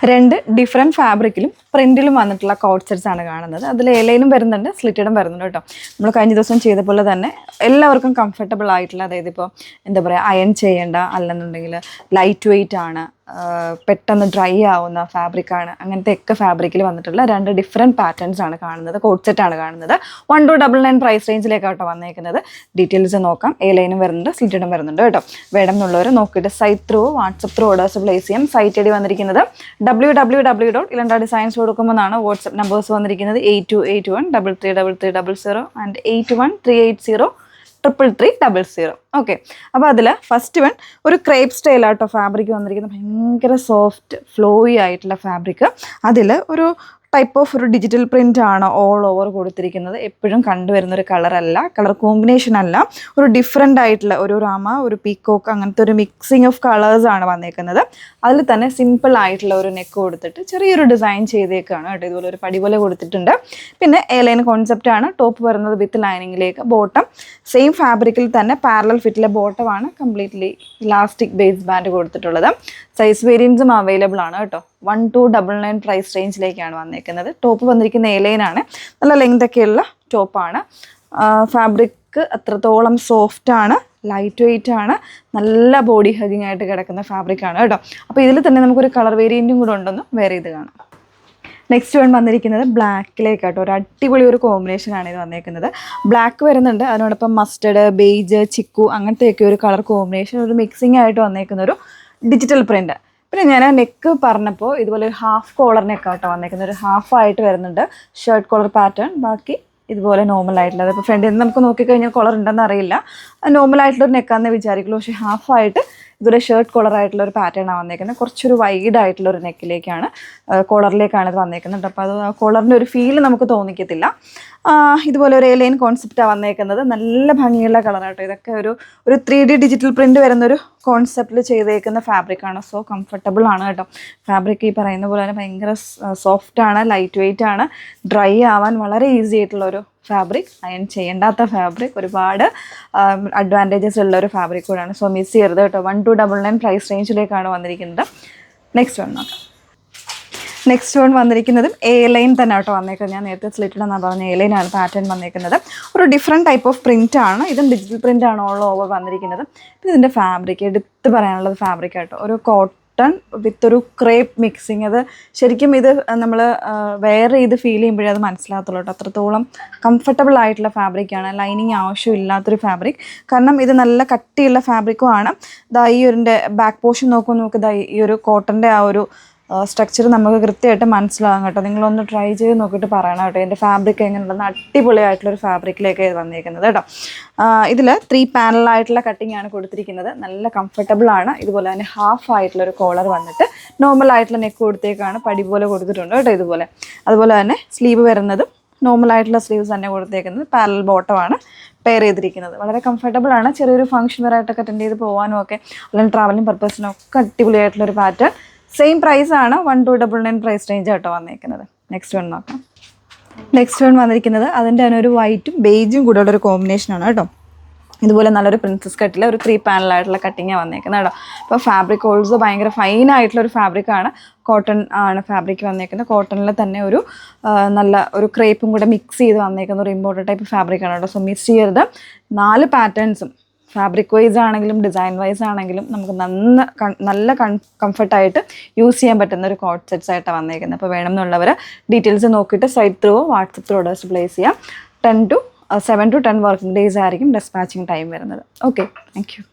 രണ്ട് ഡിഫറെൻറ്റ് ഫാബ്രിക്കിലും പ്രിൻറ്റിലും വന്നിട്ടുള്ള coat sets ആണ് കാണുന്നത്. അതിൽ എലൈനും വരുന്നുണ്ട്, സ്ലിറ്റഡും വരുന്നുണ്ട് കേട്ടോ. നമ്മൾ കഴിഞ്ഞ ദിവസം ചെയ്ത പോലെ തന്നെ എല്ലാവർക്കും കംഫർട്ടബിൾ ആയിട്ടുള്ള, അതായത് ഇപ്പോൾ എന്താ പറയുക, അയൺ ചെയ്യേണ്ട, അല്ലെന്നുണ്ടെങ്കിൽ ലൈറ്റ് വെയ്റ്റ് ആണ്, പെട്ടെന്ന് ഡ്രൈ ആവുന്ന ഫാബ്രിക്കാണ്, അങ്ങനത്തെ ഒക്കെ ഫാബ്രിക്കിൽ വന്നിട്ടുള്ള രണ്ട് ഡിഫറെൻറ്റ് പാറ്റേൺസ് ആണ് കാണുന്നത്, കോട്ട് സെറ്റ് ആണ് കാണുന്നത്. 1299 പ്രൈസ് റേഞ്ചിലേക്കാട്ടോ വന്നേക്കുന്നത്. ഡീറ്റെയിൽസ് നോക്കാം. എലൈനും വരുന്നുണ്ട്, സ്ലിറ്റഡും വരുന്നുണ്ട് കേട്ടോ. വേണമെന്നുള്ളവർ നോക്കിയിട്ട് site through, WhatsApp through orders place ചെയ്യാം. സൈറ്റ് ഐ ഡി വന്നിരിക്കുന്നത് www.ilanda.designs കൊടുക്കുമ്പോഴാണ്. വാട്സപ്പ് നമ്പേഴ്സ് വന്നിരിക്കുന്നത് 8281333300 ആൻഡ് 8138038000. ഓക്കെ, അപ്പോൾ അതിൽ ഫസ്റ്റ് വൺ ഒരു ക്രേപ്പ് സ്റ്റൈലാട്ടോ ഫാബ്രിക് വന്നിരിക്കുന്നത്. ഭയങ്കര സോഫ്റ്റ് ഫ്ലോയി ആയിട്ടുള്ള ഫാബ്രിക്. അതിൽ ഒരു ടൈപ്പ് ഓഫ് ഒരു ഡിജിറ്റൽ പ്രിൻ്റ് ആണ് ഓൾ ഓവർ കൊടുത്തിരിക്കുന്നത്. എപ്പോഴും കണ്ടുവരുന്ന ഒരു കളറല്ല, കളർ കോമ്പിനേഷൻ അല്ല, ഒരു ഡിഫറെൻ്റ് ആയിട്ടുള്ള ഒരു രാമ, ഒരു പീക്കോക്ക്, അങ്ങനത്തെ ഒരു മിക്സിങ് ഓഫ് കളേഴ്സാണ് വന്നേക്കുന്നത്. അതിൽ തന്നെ സിമ്പിൾ ആയിട്ടുള്ള ഒരു നെക്ക് കൊടുത്തിട്ട് ചെറിയൊരു ഡിസൈൻ ചെയ്തേക്കാണ് കേട്ടോ. ഇതുപോലെ ഒരു പടി പോലെ കൊടുത്തിട്ടുണ്ട്. പിന്നെ എയർലൈൻ കോൺസെപ്റ്റ് ആണ്. ടോപ്പ് വരുന്നത് വിത്ത് ലൈനിങ്ങിലേക്ക്, ബോട്ടം സെയിം ഫാബ്രിക്കിൽ തന്നെ പാരലൽ ഫിറ്റിലെ ബോട്ടമാണ്, കംപ്ലീറ്റ്ലി ഇലാസ്റ്റിക് ബേസ് ബാൻഡ് കൊടുത്തിട്ടുള്ളത്. സൈസ് വേരിയൻസും അവൈലബിൾ ആണ് കേട്ടോ. 1299 പ്രൈസ് റേഞ്ചിലേക്കാണ് വന്നേക്കുന്നത്. ടോപ്പ് വന്നിരിക്കുന്ന എയർലൈനാണ്, നല്ല ലെങ്ത് ഒക്കെയുള്ള ടോപ്പാണ്. ഫാബ്രിക് അത്രത്തോളം സോഫ്റ്റ് ആണ്, ലൈറ്റ് വെയ്റ്റ് ആണ്, നല്ല ബോഡി ഹഗിങ് ആയിട്ട് കിടക്കുന്ന ഫാബ്രിക്കാണ് കേട്ടോ. അപ്പോൾ ഇതിൽ തന്നെ നമുക്കൊരു കളർ വേരിയൻറ്റും കൂടെ ഉണ്ടെന്ന് വേറെ ഇത് കാണാം. നെക്സ്റ്റ് വൺ വന്നിരിക്കുന്നത് ബ്ലാക്കിലേക്കാട്ടോ. ഒരു അടിപൊളി ഒരു കോമ്പിനേഷനാണ് ഇത് വന്നേക്കുന്നത്. ബ്ലാക്ക് വരുന്നുണ്ട്, അതിനോടൊപ്പം മസ്റ്റർഡ്, ബേജ്, ചിക്കു, അങ്ങനത്തെയൊക്കെ ഒരു കളർ കോമ്പിനേഷൻ, ഒരു മിക്സിംഗ് ആയിട്ട് വന്നേക്കുന്ന ഒരു ഡിജിറ്റൽ പ്രിൻ്റ്. പിന്നെ ഞാൻ നെക്ക് പറഞ്ഞപ്പോൾ ഇതുപോലെ ഒരു ഹാഫ് കോളർ നെക്കാട്ടോ വന്നേക്കുന്നത്. ഒരു ഹാഫ് ആയിട്ട് വരുന്നുണ്ട്, ഷർട്ട് കോളർ പാറ്റേൺ. ബാക്കി ഇതുപോലെ നോർമൽ ആയിട്ടുള്ളത്. ഇപ്പോൾ ഫ്രണ്ടിൽ നിന്ന് നമുക്ക് നോക്കിക്കഴിഞ്ഞാൽ കോളർ ഉണ്ടെന്ന് അറിയില്ല, നോർമൽ ആയിട്ടുള്ളൊരു നെക്കാന്നേ വിചാരിക്കുള്ളൂ. പക്ഷേ ഹാഫായിട്ട് ഇതുപോലെ ഷർട്ട് കോളർ ആയിട്ടുള്ള ഒരു പാറ്റേണാണ് വന്നേക്കുന്നത്. കുറച്ചൊരു വൈഡ് ആയിട്ടുള്ള ഒരു നെക്കിലേക്കാണ്, കോളറിലേക്കാണ് ഇത് വന്നേക്കുന്നത്. അപ്പോൾ അത് കോളറിൻ്റെ ഒരു ഫീല് നമുക്ക് തോന്നിക്കത്തില്ല. ഇതുപോലെ ഒരു എലൈൻ കോൺസെപ്റ്റാണ് വന്നേക്കുന്നത്. നല്ല ഭംഗിയുള്ള കളറാട്ടോ. ഇതൊക്കെ ഒരു 3D ഡിജിറ്റൽ പ്രിൻ്റ് വരുന്നൊരു കോൺസെപ്റ്റിൽ ചെയ്തേക്കുന്ന ഫാബ്രിക്കാണ്. സോ കംഫർട്ടബിൾ ആണ് കേട്ടോ. ഫാബ്രിക് ഈ പറയുന്ന പോലെ തന്നെ ഭയങ്കര സോഫ്റ്റ് ആണ്, ലൈറ്റ് വെയ്റ്റ് ആണ്, ഡ്രൈ ആവാൻ വളരെ ഈസി ആയിട്ടുള്ള ഒരു ഫാബ്രിക്, അയൺ ചെയ്യേണ്ടാത്ത ഫാബ്രിക്, ഒരുപാട് അഡ്വാൻറ്റേജസ് ഉള്ള ഒരു ഫാബ്രിക് കൂടാണ്. സോ മിസ് ചെയ്യരുത് കേട്ടോ. 1299 പ്രൈസ് റേഞ്ചിലേക്കാണ് വന്നിരിക്കുന്നത്. നെക്സ്റ്റ് വൺ നോക്കാം. നെക്സ്റ്റ് വൺ വന്നിരിക്കുന്നതും എ ലൈൻ തന്നെ കേട്ടോ വന്നേക്കുന്നത്. ഞാൻ നേരത്തെ സ്ലിറ്റഡ് എന്നാണ് പറഞ്ഞ എ ലൈനാണ് പാറ്റേൺ വന്നേക്കുന്നത്. ഒരു ഡിഫറെൻറ്റ് ടൈപ്പ് ഓഫ് പ്രിൻ്റ് ആണ്. ഇതും ഡിജിറ്റൽ പ്രിൻ്റ് ആണ് ഓൾ ഓവർ വന്നിരിക്കുന്നത്. പിന്നെ ഇതിൻ്റെ ഫാബ്രിക് എടുത്ത് പറയാനുള്ളത് ഫാബ്രിക് ആട്ടോ. ഒരു കോട്ടൺ വിത്ത് ഒരു ക്രേപ്പ് മിക്സിങ്. അത് ശരിക്കും ഇത് നമ്മൾ വെയർ ചെയ്ത് ഫീൽ ചെയ്യുമ്പോഴേ അത് മനസ്സിലാകത്തുള്ളൂ കേട്ടോ. അത്രത്തോളം കംഫർട്ടബിൾ ആയിട്ടുള്ള ഫാബ്രിക്കാണ്. Lining ആവശ്യമില്ലാത്തൊരു fabric. കാരണം ഇത് നല്ല കട്ടിയുള്ള ഫാബ്രിക്കും ആണ്. ഇതാ ഈ ഒരു ബാക്ക് പോർഷൻ നോക്കുമ്പോൾ നമുക്ക് ഇതാ ഈ ഒരു കോട്ടൻ്റെ ആ ഒരു സ്ട്രക്ചർ നമുക്ക് കൃത്യമായിട്ട് മനസ്സിലാകും കേട്ടോ. നിങ്ങളൊന്ന് ട്രൈ ചെയ്ത് നോക്കിയിട്ട് പറയണം കേട്ടോ. എൻ്റെ ഫാബ്രിക് എങ്ങനെയുണ്ടെന്ന്. അടിപൊളിയായിട്ടുള്ളൊരു ഫാബ്രിക്കിലേക്ക് വന്നിരിക്കുന്നത് കേട്ടോ. ഇതിൽ 3 പാനലായിട്ടുള്ള കട്ടിങ് ആണ് കൊടുത്തിരിക്കുന്നത്. നല്ല കംഫർട്ടബിൾ ആണ്. ഇതുപോലെ തന്നെ ഹാഫ് ആയിട്ടുള്ളൊരു കോളർ വന്നിട്ട് നോർമൽ ആയിട്ടുള്ള നെക്ക് കൊടുത്തേക്കാണ്, പടി പോലെ കൊടുത്തിട്ടുണ്ട് കേട്ടോ. ഇതുപോലെ അതുപോലെ തന്നെ സ്ലീവ് വരുന്നതും നോർമൽ ആയിട്ടുള്ള സ്ലീവ്സ് തന്നെ കൊടുത്തേക്കുന്നത്. പാരലൽ ബോട്ടമാണ് പെയർ ചെയ്തിരിക്കുന്നത്. വളരെ കംഫർട്ടബിൾ ആണ്. ചെറിയൊരു ഫംഗ്ഷൻ വെയറായിട്ടൊക്കെ അറ്റൻഡ് ചെയ്ത് പോകാനും ഒക്കെ, അല്ലെങ്കിൽ ട്രാവലിംഗ് പർപ്പസിനും ഒക്കെ അടിപൊളിയായിട്ടുള്ളൊരു പാറ്റേൺ. സെയിം പ്രൈസ് ആണ്, 1299 പ്രൈസ് റേഞ്ച് കേട്ടോ വന്നേക്കുന്നത്. നെക്സ്റ്റ് വൺ നോക്കാം. നെക്സ്റ്റ് വൺ വന്നിരിക്കുന്നത് അതിൻ്റെ തന്നെ ഒരു വൈറ്റും ബേജും കൂടെ ഉള്ളൊരു കോമ്പിനേഷനാണ് കേട്ടോ. ഇതുപോലെ നല്ലൊരു പ്രിൻസസ് കട്ടിലെ ഒരു 3 പാനലായിട്ടുള്ള കട്ടിങ്ങാണ് വന്നേക്കുന്നത് കേട്ടോ. അപ്പോൾ ഫാബ്രിക് ഓൾസോ ഭയങ്കര ഫൈൻ ആയിട്ടുള്ളൊരു ഫാബ്രിക്കാണ്. കോട്ടൺ ആണ് ഫാബ്രിക് വന്നേക്കുന്നത്. കോട്ടണിൽ തന്നെ ഒരു നല്ല ഒരു ക്രേപ്പും കൂടെ മിക്സ് ചെയ്ത് വന്നേക്കുന്ന ഒരു ഇമ്പോർട്ടൻ്റ് ടൈപ്പ് ഫാബ്രിക്കാണ് കേട്ടോ. സോ മിസ് ചെയ്യരുത്. 4 പാറ്റേൺസും ഫാബ്രിക് വൈസ് ആണെങ്കിലും ഡിസൈൻ വൈസ് ആണെങ്കിലും നമുക്ക് നല്ല കംഫർട്ടായിട്ട് യൂസ് ചെയ്യാൻ പറ്റുന്ന ഒരു കോട്ട് സെറ്റ്സ് ആയിട്ടാണ് വന്നേക്കുന്നത്. അപ്പോൾ വേണമെന്നുള്ളവർ ഡീറ്റെയിൽസ് നോക്കിയിട്ട് site through WhatsApp through orders place ചെയ്യാം. 7 to 10 വർക്കിംഗ് ഡേയ്സ് ആയിരിക്കും ഡെസ്പാച്ചിങ് ടൈം വരുന്നത്. Okay, thank U.